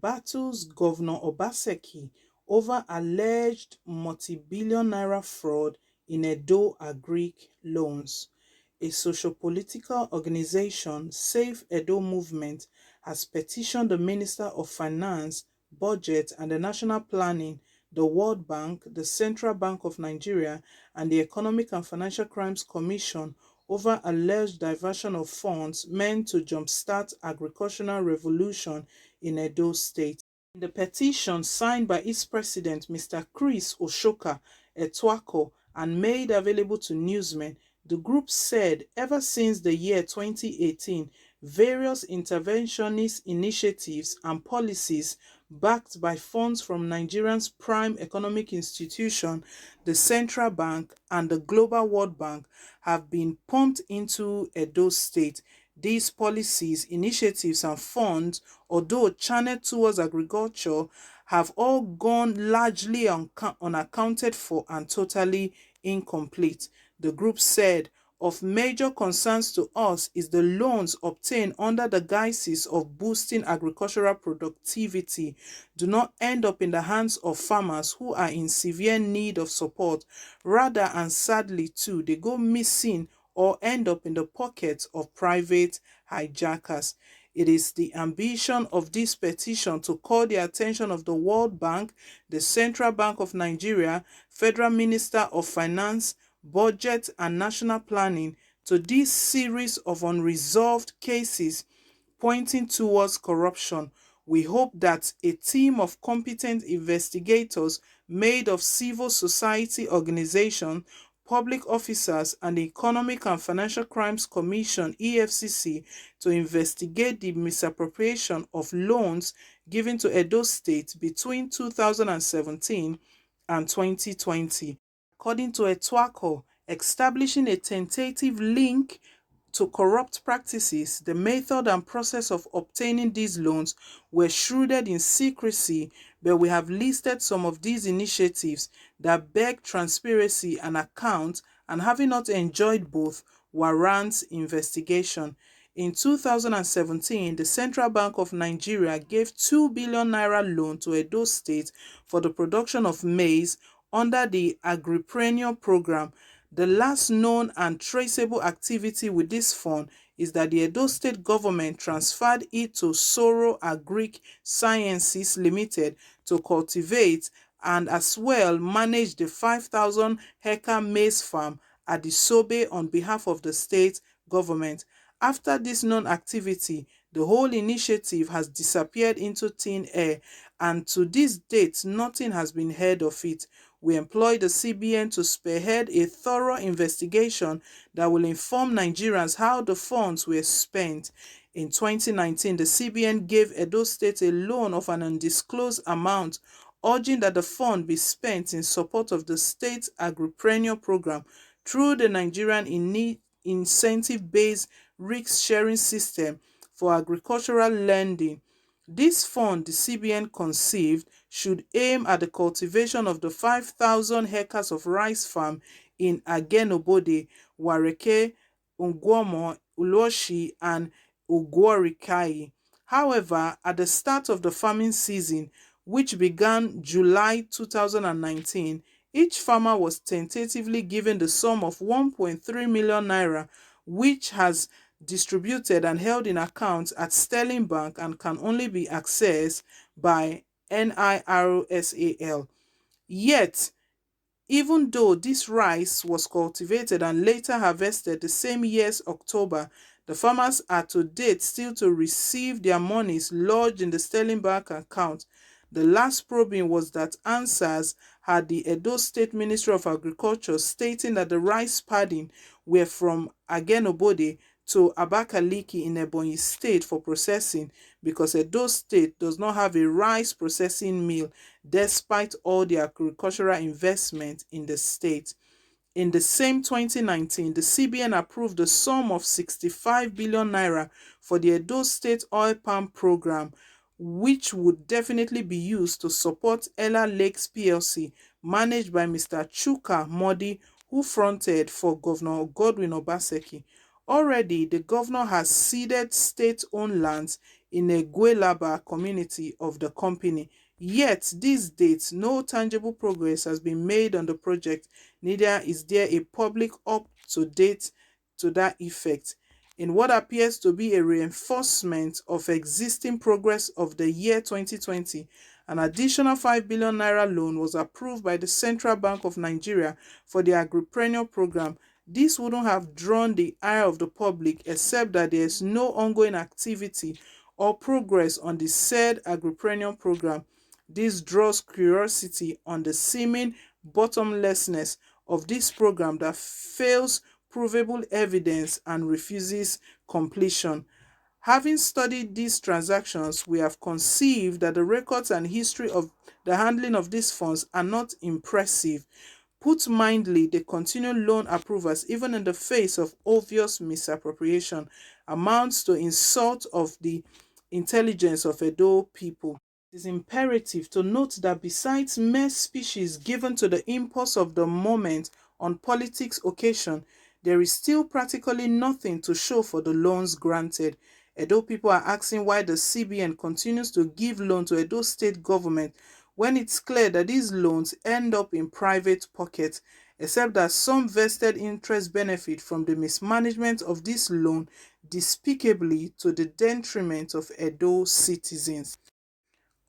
battles Governor OBASEKI over alleged multi-billion naira fraud in Edo Agric loans. A socio-political organization, Save Edo Movement, has petitioned the Minister of Finance, Budget and the National Planning, the World Bank, the Central Bank of Nigeria, and the Economic and Financial Crimes Commission over alleged diversion of funds meant to jumpstart agricultural revolution in Edo State. In the petition signed by its president, Mr. Chris Oshoka Etwako, and made available to newsmen, the group said ever since the year 2018, various interventionist initiatives and policies backed by funds from Nigeria's prime economic institution, the Central Bank and the Global World Bank, have been pumped into Edo State. These policies, initiatives and funds, although channeled towards agriculture, have all gone largely unaccounted for and totally incomplete. The group said, "Of major concerns to us is the loans obtained under the guises of boosting agricultural productivity do not end up in the hands of farmers who are in severe need of support. Rather, and sadly too, they go missing or end up in the pockets of private hijackers." It is the ambition of this petition to call the attention of the World Bank, the Central Bank of Nigeria, Federal Minister of Finance, Budget and National Planning to this series of unresolved cases pointing towards corruption. We hope that a team of competent investigators made of civil society organizations, public officers and the Economic and Financial Crimes Commission (EFCC) to investigate the misappropriation of loans given to Edo State between 2017 and 2020. According to Etwako, establishing a tentative link to corrupt practices, the method and process of obtaining these loans were shrouded in secrecy, but we have listed some of these initiatives that beg transparency and account, and having not enjoyed both, warrants investigation. In 2017, the Central Bank of Nigeria gave 2 billion naira loan to Edo State for the production of maize under the Agripreneur program. The last known and traceable activity with this fund is that the Edo State government transferred it to Soro Agric Sciences Limited to cultivate and as well manage the 5,000-hectare maize farm at the Sobe on behalf of the state government. After this non-activity, the whole initiative has disappeared into thin air, and to this date, nothing has been heard of it. We employ the CBN to spearhead a thorough investigation that will inform Nigerians how the funds were spent. In 2019, the CBN gave Edo State a loan of an undisclosed amount, urging that the fund be spent in support of the state's agripreneur program through the Nigerian incentive-based risk-sharing system for agricultural lending. This fund, the CBN conceived, should aim at the cultivation of the 5,000 hectares of rice farm in Agenobode, Wareke, Ungwomo, Uloshi, and Ugworikai. However, at the start of the farming season, which began July 2019, each farmer was tentatively given the sum of 1.3 million naira, which has distributed and held in accounts at Sterling Bank and can only be accessed by NAIRA. Yet, even though this rice was cultivated and later harvested the same year's October, the farmers are to date still to receive their monies lodged in the Sterling Bank account. The last probing was that answers had the Edo State Ministry of Agriculture stating that the rice padding were from Agenobode to Abakaliki in Ebonyi State for processing, because Edo State does not have a rice processing mill despite all the agricultural investment in the state. In the same 2019, the CBN approved the sum of 65 billion naira for the Edo State Oil Palm Program, which would definitely be used to support Ella Lakes PLC, managed by Mr. Chuka Modi, who fronted for Governor Godwin Obaseki. Already, the governor has ceded state-owned lands in a Guelaba community of the company. Yet, these dates, no tangible progress has been made on the project, neither is there a public up-to-date to that effect. In what appears to be a reinforcement of existing progress of the year 2020, an additional 5 billion naira loan was approved by the Central Bank of Nigeria for the agripreneur program. This wouldn't have drawn the eye of the public except that there is no ongoing activity or progress on the said agripreneur program. This draws curiosity on the seeming bottomlessness of this program that fails provable evidence and refuses completion. Having studied these transactions, we have conceived that the records and history of the handling of these funds are not impressive. Put mildly, the continued loan approvals, even in the face of obvious misappropriation, amounts to insult of the intelligence of Edo people. It is imperative to note that besides mere speeches given to the impulse of the moment on politics occasion, there is still practically nothing to show for the loans granted. Edo people are asking why the CBN continues to give loan to Edo state government when it's clear that these loans end up in private pockets, except that some vested interest benefit from the mismanagement of this loan despicably to the detriment of Edo citizens.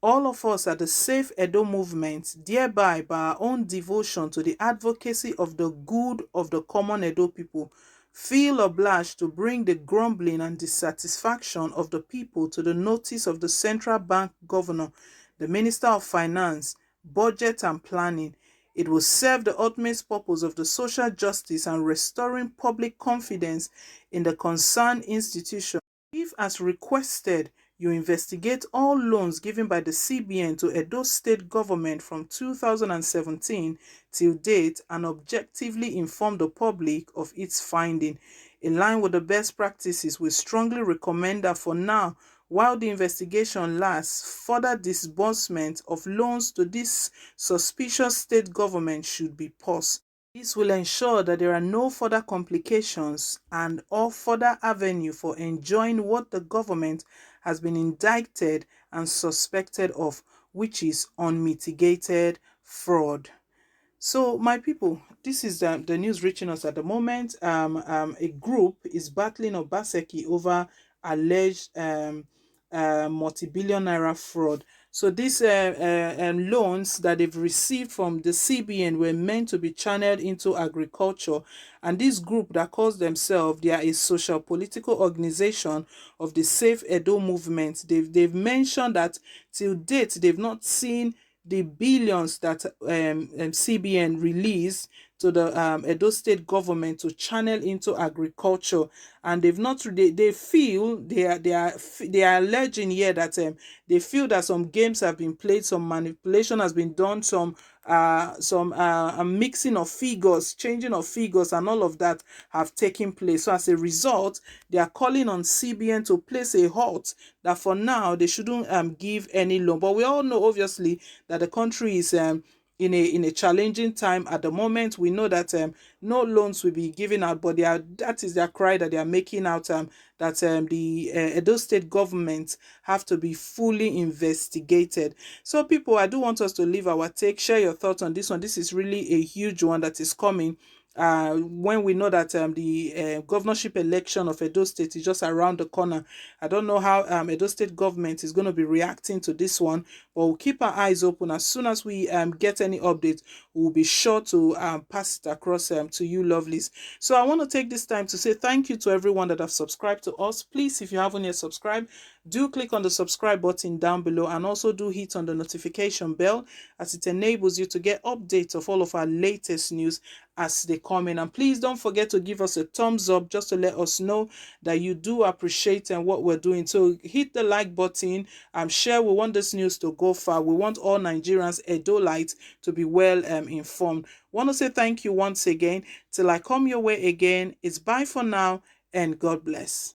All of us at the Safe Edo movement, thereby by our own devotion to the advocacy of the good of the common Edo people, feel obliged to bring the grumbling and dissatisfaction of the people to the notice of the Central Bank Governor, the Minister of Finance, Budget and Planning. It will serve the ultimate purpose of the social justice and restoring public confidence in the concerned institution. If, as requested, you investigate all loans given by the CBN to Edo State Government from 2017 till date and objectively inform the public of its finding. In line with the best practices, we strongly recommend that for now, while the investigation lasts, further disbursement of loans to this suspicious state government should be paused. This will ensure that there are no further complications and or further avenue for enjoying what the government has been indicted and suspected of, which is unmitigated fraud. So, my people, this is the news reaching us at the moment. A group is battling OBASEKI over alleged multi-billion naira fraud. So these loans that they've received from the CBN were meant to be channeled into agriculture. And this group that calls themselves, they are a social political organization of the Safe Edo movement. They've mentioned that till date, they've not seen the billions that CBN released to the Edo State government to channel into agriculture, and they've not. They feel they are alleging here that they feel that some games have been played, some manipulation has been done, some mixing of figures, changing of figures, and all of that have taken place. So as a result, they are calling on CBN to place a halt that for now they shouldn't give any loan. But we all know obviously that the country is in a challenging time at the moment. We know that no loans will be given out, but that is their cry that they are making out, that the Edo State government have to be fully investigated. So people, I do want us to leave our take, share your thoughts on this one. This is really a huge one that is coming. When we know that the governorship election of Edo State is just around the corner. I don't know how Edo State government is going to be reacting to this one, but we'll keep our eyes open. As soon as we get any update, we'll be sure to pass it across to you lovelies. So I want to take this time to say thank you to everyone that have subscribed to us. Please, if you haven't yet subscribed, do click on the subscribe button down below, and also do hit on the notification bell, as it enables you to get updates of all of our latest news as they come in. And please don't forget to give us a thumbs up just to let us know that you do appreciate what we're doing. So hit the like button and share. We want this news to go far. We want all Nigerians, Edolites, to be well informed. Want to say thank you once again. Till I come your way again, it's bye for now, and God bless.